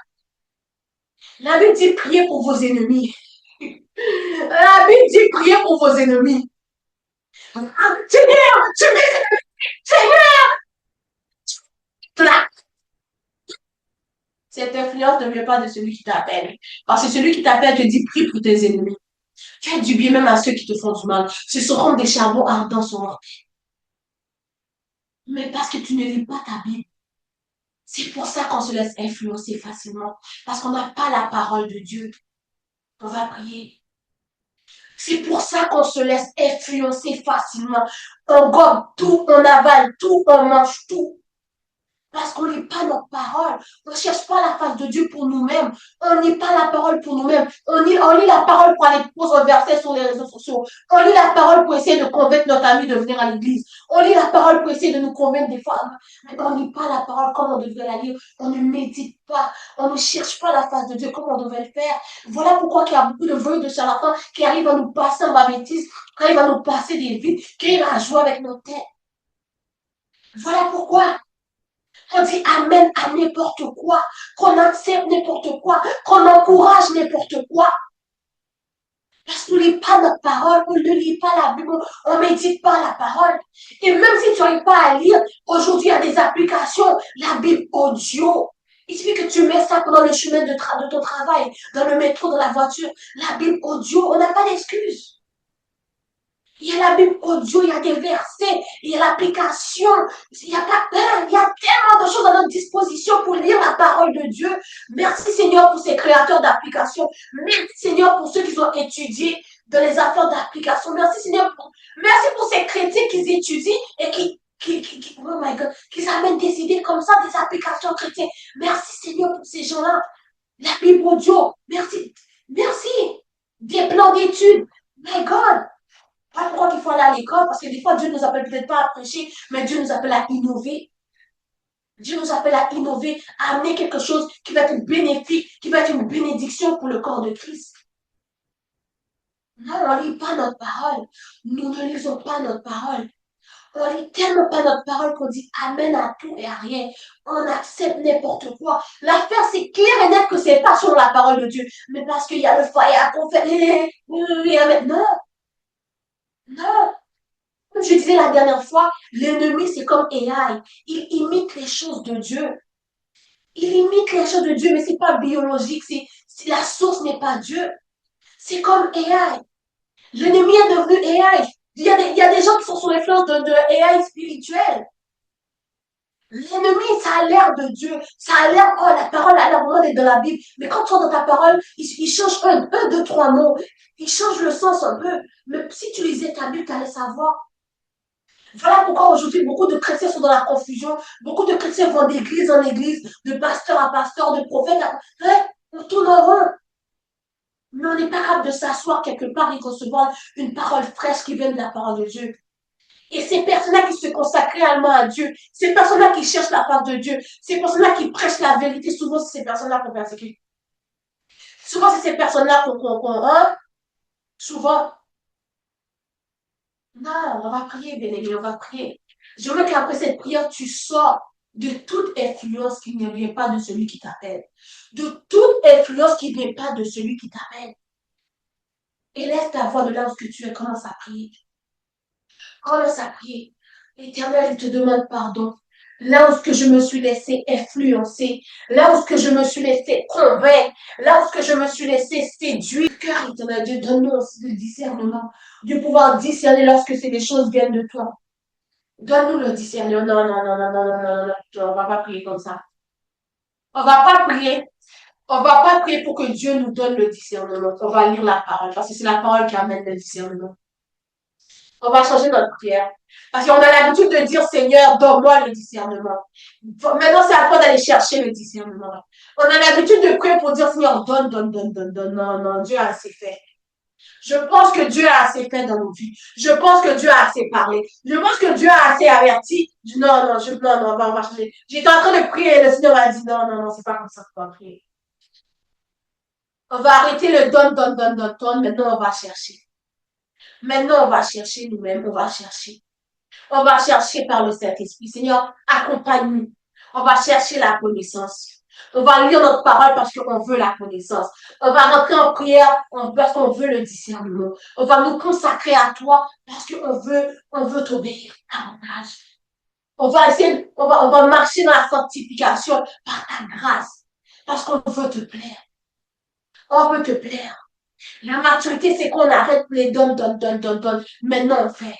La Bible dit priez pour vos ennemis. La Bible dit priez pour vos ennemis. Ah, Seigneur, Seigneur, là. Cette influence ne vient pas de celui qui t'appelle. Parce que celui qui t'appelle te dit prie pour tes ennemis. Fais du bien même à ceux qui te font du mal. Ce seront des charbons ardents sur leur tête. Mais parce que tu ne lis pas ta Bible. C'est pour ça qu'on se laisse influencer facilement. Parce qu'on n'a pas la parole de Dieu. On va prier. C'est pour ça qu'on se laisse influencer facilement. On gobe tout, on avale tout, on mange tout. Parce qu'on lit pas notre parole. On ne cherche pas la face de Dieu pour nous-mêmes. On lit pas la parole pour nous-mêmes. On lit la parole pour aller poser un verset sur les réseaux sociaux. On lit la parole pour essayer de convaincre notre ami de venir à l'église. On lit la parole pour essayer de nous convaincre des fois. Mais on ne lit pas la parole comme on devrait la lire. On ne médite pas. On ne cherche pas la face de Dieu comme on devrait le faire. Voilà pourquoi il y a beaucoup de voeux de charlatans qui arrivent à nous passer en baptiste, qui arrivent à nous passer des vies, qui arrivent à jouer avec nos têtes. Voilà pourquoi. On dit Amen à n'importe quoi, qu'on accepte n'importe quoi, qu'on encourage n'importe quoi. Parce qu'on ne lit pas notre parole, on ne lit pas la Bible, on ne médite pas la parole. Et même si tu n'arrives pas à lire, aujourd'hui il y a des applications, la Bible audio. Il suffit que tu mets ça pendant le chemin de ton travail, dans le métro, dans la voiture. La Bible audio, on n'a pas d'excuses. Il y a la Bible audio, il y a des versets, il y a l'application, il y a tellement de choses à notre disposition pour lire la parole de Dieu. Merci Seigneur pour ces créateurs d'applications. Merci Seigneur pour ceux qui ont étudié dans les affaires d'application. Merci Seigneur merci pour ces chrétiens qui étudient et oh my God, qui amènent des idées comme ça, des applications chrétiennes. Merci Seigneur pour ces gens-là. La Bible audio, merci. Merci. Des plans d'études. My God. Pas pourquoi il faut aller à l'école, parce que des fois, Dieu nous appelle peut-être pas à prêcher, mais Dieu nous appelle à innover. Dieu nous appelle à innover, à amener quelque chose qui va être bénéfique, qui va être une bénédiction pour le corps de Christ. Non, on ne lit pas notre parole. Nous ne lisons pas notre parole. On lit tellement pas notre parole qu'on dit Amen à tout et à rien. On accepte n'importe quoi. L'affaire, c'est clair et net que c'est pas sur la parole de Dieu, mais parce qu'il y a le foyer à conférer. Non, non. Comme je disais la dernière fois, l'ennemi, c'est comme AI. Il imite les choses de Dieu. Il imite les choses de Dieu, mais c'est pas biologique. La source n'est pas Dieu. C'est comme AI. L'ennemi est devenu AI. Il y a des gens qui sont sous l'influence de AI spirituel. L'ennemi, ça a l'air de Dieu. Ça a l'air, oh, la parole a l'air vraiment d'être dans la Bible. Mais quand tu es dans ta parole, il change un, deux, trois mots. Il change le sens un peu. Mais si tu lisais ta Bible, tu allais savoir. Voilà pourquoi aujourd'hui beaucoup de chrétiens sont dans la confusion. Beaucoup de chrétiens vont d'église en église, de pasteur à pasteur, de prophète à... Hein? On tourne en rond. Mais on n'est pas capable de s'asseoir quelque part et recevoir une parole fraîche qui vient de la parole de Dieu. Et ces personnes-là qui se consacrent réellement à Dieu, ces personnes-là qui cherchent la part de Dieu, ces personnes-là qui prêchent la vérité, souvent c'est ces personnes-là qu'on persécute. Souvent c'est ces personnes-là hein? Souvent. Non, on va prier, bien-aimé, on va prier. Je veux qu'après cette prière, tu sors de toute influence qui ne vient pas de celui qui t'appelle. De toute influence qui ne vient pas de celui qui t'appelle. Et laisse ta voix de là où tu es, commence à prier. Commence à prier. L'Éternel, il te demande pardon. Là où ce que je me suis laissé influencer, là où ce que je me suis laissé convaincre, là où ce que je me suis laissé séduire, cœur éternel, Dieu, donne-nous aussi le discernement, de pouvoir discerner lorsque c'est des choses viennent de toi. Donne-nous le discernement. Non, non, non, non, non, non, non, non, non, on va pas prier comme ça. On va pas prier. On va pas prier pour que Dieu nous donne le discernement. On va lire la parole, parce que c'est la parole qui amène le discernement. On va changer notre prière. Parce qu'on a l'habitude de dire, Seigneur, donne-moi le discernement. Maintenant, c'est à toi d'aller chercher le discernement. On a l'habitude de prier pour dire, Seigneur, donne, donne, donne, donne, donne. Non, non, Dieu a assez fait. Je pense que Dieu a assez fait dans nos vies. Je pense que Dieu a assez parlé. Je pense que Dieu a assez averti. Non, non, non, non, on va changer. J'étais en train de prier et le Seigneur m'a dit, non, non, non, c'est pas comme ça qu'on va prier. On va arrêter le donne, donne, donne, donne, donne. Maintenant, on va chercher. Maintenant, on va chercher nous-mêmes. On va chercher. On va chercher par le Saint-Esprit. Seigneur, accompagne-nous. On va chercher la connaissance. On va lire notre parole parce qu'on veut la connaissance. On va rentrer en prière parce qu'on veut le discernement. On va nous consacrer à toi parce on veut t'obéir davantage. On va essayer, on va marcher dans la sanctification par ta grâce parce qu'on veut te plaire. On veut te plaire. La maturité, c'est qu'on arrête les donne, donne, donne, donne, donne. Maintenant, on fait.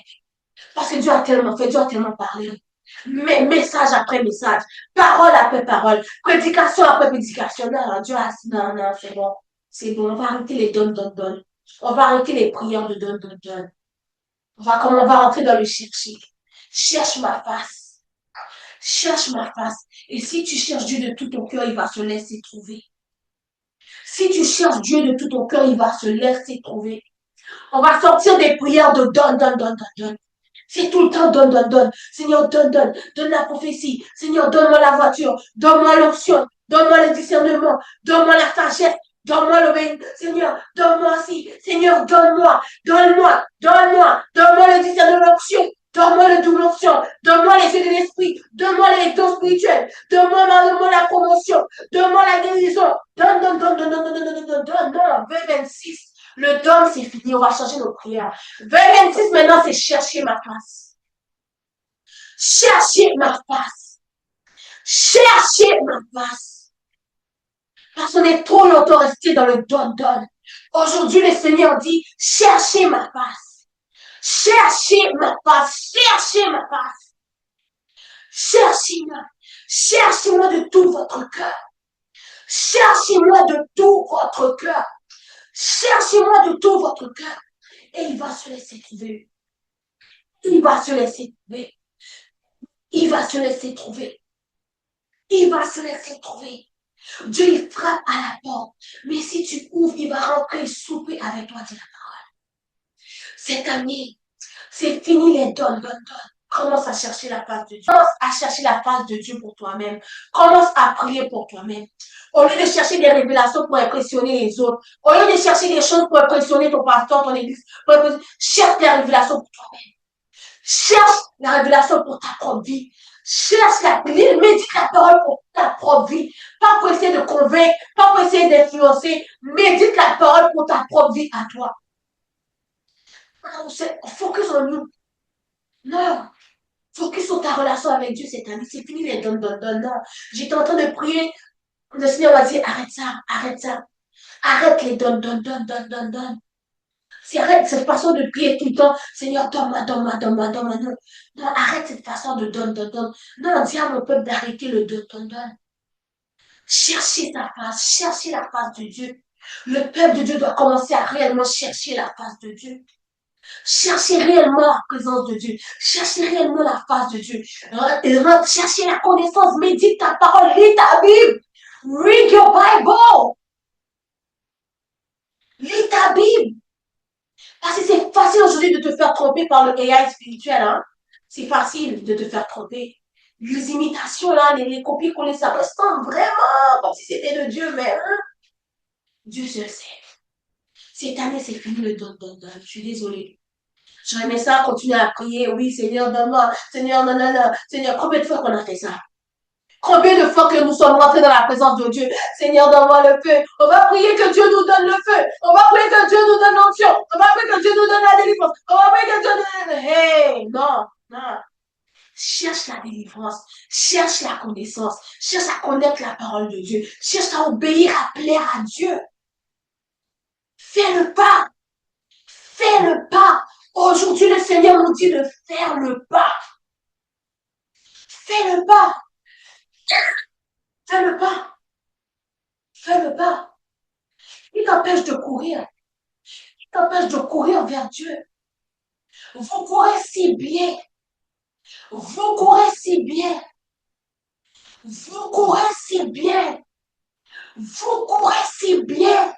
Parce que Dieu a tellement fait, Dieu a tellement parlé. Mais message après message, parole après parole, prédication après prédication. Non, Dieu a non, non, c'est bon. C'est bon, on va arrêter les donne, donne, donne. On va arrêter les prières de donne, donne, donne. On va rentrer dans le chercher. Cherche ma face. Cherche ma face. Et si tu cherches Dieu de tout ton cœur, il va se laisser trouver. Si tu cherches Dieu de tout ton cœur, il va se laisser trouver. On va sortir des prières de donne, donne, donne, donne, donne. C'est tout le temps donne, donne, donne. Seigneur, donne, donne. Donne la prophétie. Seigneur, donne-moi la voiture. Donne-moi l'onction. Donne-moi le discernement. Donne-moi la sagesse. Donne-moi l'obéissance. Seigneur, donne-moi aussi. Seigneur, donne-moi. Donne-moi. Donne-moi. Donne-moi le discernement, l'onction. Donne-moi le double onction. Donne-moi les yeux de l'esprit. Donne-moi les dons spirituels. Donne-moi la promotion. Donne-moi la guérison. Donne, donne, donne, donne, donne, donne, donne, donne, donne, donne. 26. Le don, c'est fini. On va changer nos prières. 26, maintenant, c'est chercher ma face. Chercher ma face. Chercher ma face. Parce qu'on est trop longtemps resté dans le don. Aujourd'hui, le Seigneur dit, cherchez ma face. Cherchez ma face. Cherchez ma face. Cherchez-moi. Cherchez-moi de tout votre cœur. Cherchez-moi de tout votre cœur. Cherchez-moi de tout votre cœur. Et il va se laisser trouver. Il va se laisser trouver. Il va se laisser trouver. Il va se laisser trouver. Dieu, il frappe à la porte. Mais si tu ouvres, il va rentrer souper avec toi, dit la parole. Cette année, c'est fini les donne. Commence à chercher la face de Dieu. Commence à chercher la face de Dieu pour toi-même. Commence à prier pour toi-même. Au lieu de chercher des révélations pour impressionner les autres, au lieu de chercher des choses pour impressionner ton pasteur, ton église, cherche des révélations pour toi-même. Cherche la révélation pour ta propre vie. Cherche médite la parole pour ta propre vie. Pas pour essayer de convaincre, pas pour essayer d'influencer. Médite la parole pour ta propre vie à toi. Focus sur nous. Non. Focus sur ta relation avec Dieu cette année. C'est fini les donne. Non. J'étais en train de prier. Le Seigneur m'a dit, arrête ça. Arrête les donne. Si arrête cette façon de prier tout le temps, Seigneur, donne-moi. Non, arrête cette façon de donne. Non, dis à mon peuple d'arrêter le donne. Cherchez sa face, cherchez la face de Dieu. Le peuple de Dieu doit commencer à réellement chercher la face de Dieu. Cherchez réellement la présence de Dieu. Cherchez réellement la face de Dieu. Cherchez la connaissance. Médite ta parole. Lis ta Bible. Read your Bible. Lis ta Bible. Parce que c'est facile aujourd'hui de te faire tromper par le AI spirituel. Hein? C'est facile de te faire tromper. Les imitations, là, les copies qu'on les ça ressemble vraiment comme si c'était de Dieu, mais hein? Dieu se sait. Cette année, c'est fini le donne. Je suis désolée. J'aurais aimé ça, continuer à prier. Oui, Seigneur, donne-moi. Seigneur, non. Seigneur, combien de fois qu'on a fait ça? Combien de fois que nous sommes rentrés dans la présence de Dieu, Seigneur, donne-moi le feu. On va prier que Dieu nous donne le feu. On va prier que Dieu nous donne l'onction. On va prier que Dieu nous donne la délivrance. On va prier que Dieu nous donne... Hey, non, non. Cherche la délivrance, cherche la connaissance, cherche à connaître la parole de Dieu, cherche à obéir, à plaire à Dieu. Fais le pas, fais le pas. Aujourd'hui, le Seigneur nous dit de faire le pas. Fais le pas, fais le pas, fais le pas. Il t'empêche de courir, il t'empêche de courir vers Dieu. Vous courez si bien, vous courez si bien, vous courez si bien, vous courez si bien.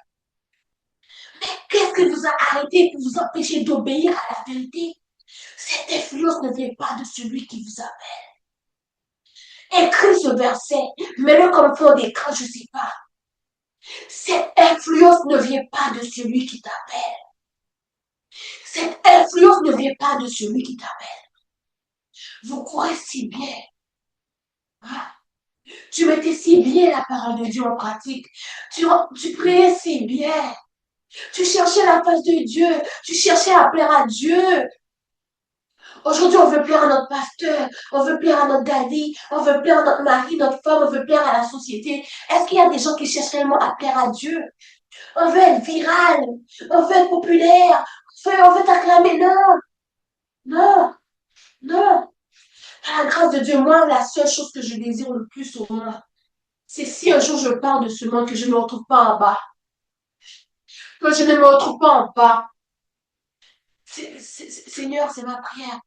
Qu'est-ce qui vous a arrêté pour vous empêcher d'obéir à la vérité? Cette influence ne vient pas de celui qui vous appelle. Écris ce verset, mets-le comme fond d'écran, je ne sais pas. Cette influence ne vient pas de celui qui t'appelle. Cette influence ne vient pas de celui qui t'appelle. Vous croyez si bien. Hein? Tu mettais si bien la parole de Dieu en pratique. Tu priais si bien. Tu cherchais la face de Dieu. Tu cherchais à plaire à Dieu. Aujourd'hui, on veut plaire à notre pasteur, on veut plaire à notre daddy, on veut plaire à notre mari, notre femme, on veut plaire à la société. Est-ce qu'il y a des gens qui cherchent réellement à plaire à Dieu? On veut être viral, on veut être populaire, on veut t'acclamer. Non, non, non. Par la grâce de Dieu, moi, la seule chose que je désire le plus au monde, c'est si un jour je pars de ce monde, que je ne me retrouve pas en bas. Que je ne me retrouve pas en bas. Seigneur, c'est ma prière.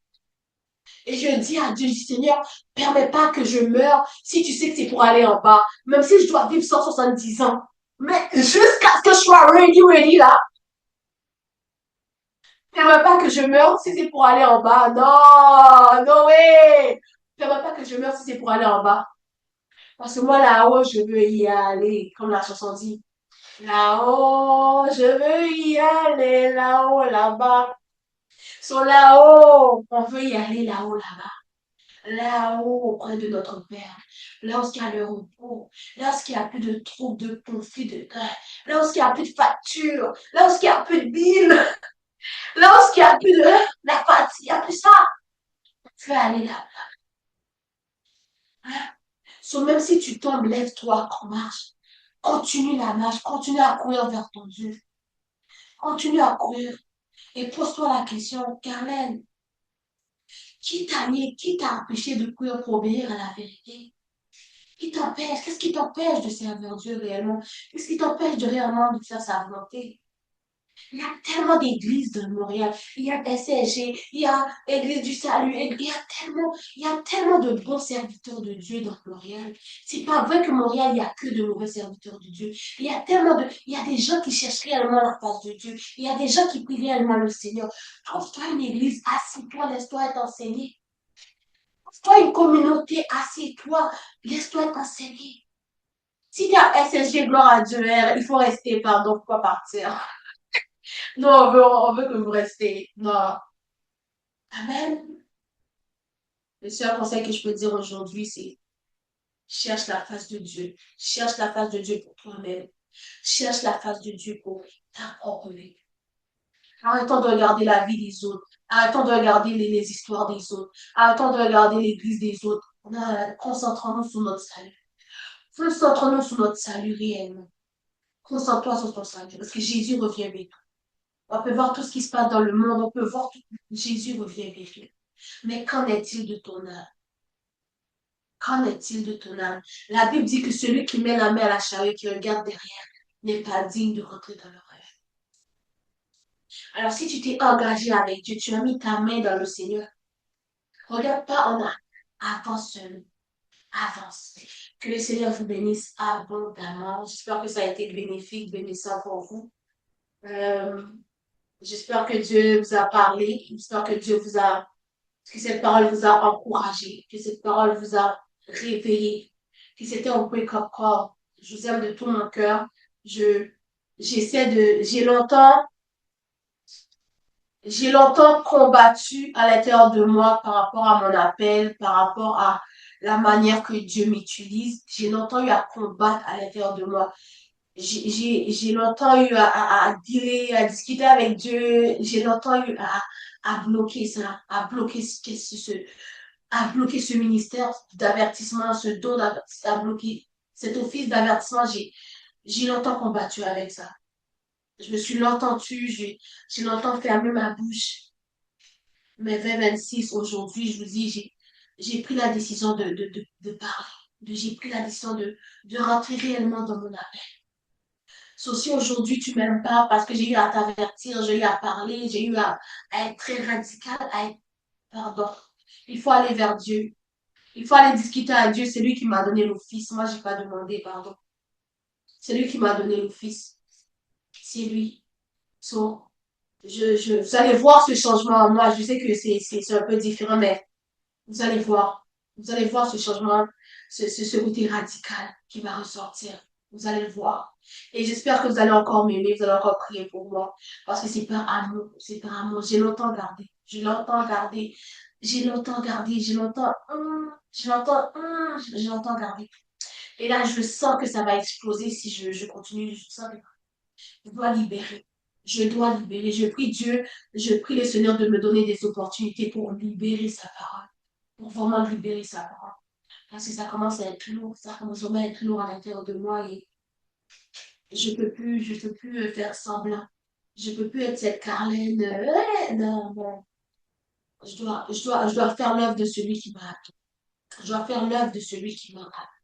Et je dis à Dieu, je dis, Seigneur, permets pas que je meure si tu sais que c'est pour aller en bas. Même si je dois vivre 170 ans. Mais jusqu'à ce que je sois ready là. Permets pas que je meure si c'est pour aller en bas. Non, non, ouais. Permets pas que je meure si c'est pour aller en bas. Parce que moi, là-haut, je veux y aller, comme la chanson dit. Là-haut, je veux y aller, là-haut, là-bas. Sur là-haut, on veut y aller, là-haut, là-bas. Là-haut, auprès de notre Père, lorsqu'il y a le repos, lorsqu'il n'y a plus de troubles, de conflits, de cœur, lorsqu'il n'y a plus de factures, lorsqu'il n'y a plus de billes, lorsqu'il n'y a plus de la fatigue, il n'y a plus ça. Tu vas aller là. Hein? So, même si tu tombes, lève-toi, on marche. Continue la marche, continue à courir vers ton Dieu. Continue à courir. Et pose-toi la question, Carmen, qui t'a empêché de courir pour obéir à la vérité? Qui t'empêche? Qu'est-ce qui t'empêche de servir Dieu réellement? Qu'est-ce qui t'empêche de réellement de faire sa volonté? Il y a tellement d'églises de Montréal. Il y a SCG, il y a Église du Salut. Il y a tellement de bons serviteurs de Dieu dans Montréal. C'est pas vrai que Montréal, il y a que de mauvais serviteurs de Dieu. Il y a des gens qui cherchent réellement la face de Dieu. Il y a des gens qui prient réellement le Seigneur. Trouve-toi une église, assis-toi, laisse-toi être enseigné. Trouve-toi une communauté, assieds-toi, laisse-toi être enseigné. Si tu as SSG, gloire à Dieu, il faut rester, pardon, pourquoi partir? Non, on veut que vous restez. Non. Amen. Le seul conseil que je peux dire aujourd'hui, c'est cherche la face de Dieu. Cherche la face de Dieu pour toi-même. Cherche la face de Dieu pour ta propre vie. Arrêtons de regarder la vie des autres. Arrêtons de regarder les histoires des autres. Arrêtons de regarder l'église des autres. Concentrons-nous sur notre salut. Concentrons-nous sur notre salut réellement. Concentre-toi sur ton salut. Parce que Jésus revient vite. On peut voir tout ce qui se passe dans le monde, on peut voir tout. Jésus revient vite. Mais qu'en est-il de ton âme? Qu'en est-il de ton âme? La Bible dit que celui qui met la main à la charrue, qui regarde derrière, n'est pas digne de rentrer dans le rêve. Alors si tu t'es engagé avec Dieu, tu as mis ta main dans le Seigneur, regarde pas en arrière, avance seulement, avance. Que le Seigneur vous bénisse abondamment. J'espère que ça a été bénéfique, bénissant pour vous. Euh, J'espère que Dieu vous a parlé. J'espère que que cette parole vous a encouragé, que cette parole vous a réveillé, que c'était un wake-up call. Je vous aime de tout mon cœur. Je, j'ai longtemps combattu à l'intérieur de moi par rapport à mon appel, par rapport à la manière que Dieu m'utilise. J'ai longtemps eu à combattre à l'intérieur de moi. J'ai longtemps eu à dealer, à discuter avec Dieu. J'ai longtemps eu à bloquer ça, à bloquer ce ministère d'avertissement, ce don d'avertissement, à bloquer cet office d'avertissement. J'ai longtemps combattu avec ça. Je me suis longtemps tue, j'ai longtemps fermé ma bouche. Mais 2026, aujourd'hui, je vous dis, j'ai pris la décision de parler. J'ai pris la décision de rentrer réellement dans mon appel. Sauf si aujourd'hui tu m'aimes pas parce que j'ai eu à t'avertir, j'ai eu à parler, j'ai eu à être très radical, à être, pardon. Il faut aller vers Dieu. Il faut aller discuter à Dieu. C'est lui qui m'a donné l'office. Moi, j'ai pas demandé, pardon. C'est lui qui m'a donné l'office. C'est lui. So, vous allez voir ce changement en moi. Je sais que c'est un peu différent, mais vous allez voir. Vous allez voir ce changement, ce côté radical qui va ressortir. Vous allez le voir. Et j'espère que vous allez encore m'aimer, vous allez encore prier pour moi. Parce que c'est par amour. C'est par amour. J'ai longtemps gardé. J'ai longtemps gardé. J'ai longtemps gardé. J'ai longtemps gardé. Et là, je sens que ça va exploser si je continue. Je sens que je dois libérer. Je dois libérer. Je prie Dieu, je prie le Seigneur de me donner des opportunités pour libérer sa parole. Pour vraiment libérer sa parole. Parce que ça commence à être lourd. Ça commence vraiment à être lourd à l'intérieur de moi et je peux plus faire semblant. Je peux plus être cette Carlène. Non, non. Je dois faire l'œuvre de celui qui m'a appelé. Je dois faire l'œuvre de celui qui m'a appelé.